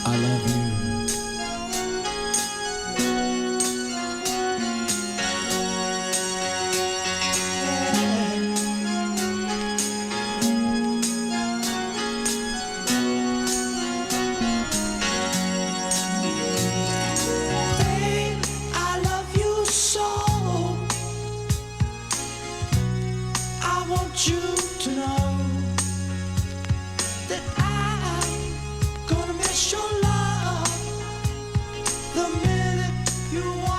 I love you. Babe, I love you so. I want you to know that I'm gonna miss your love the minute you want.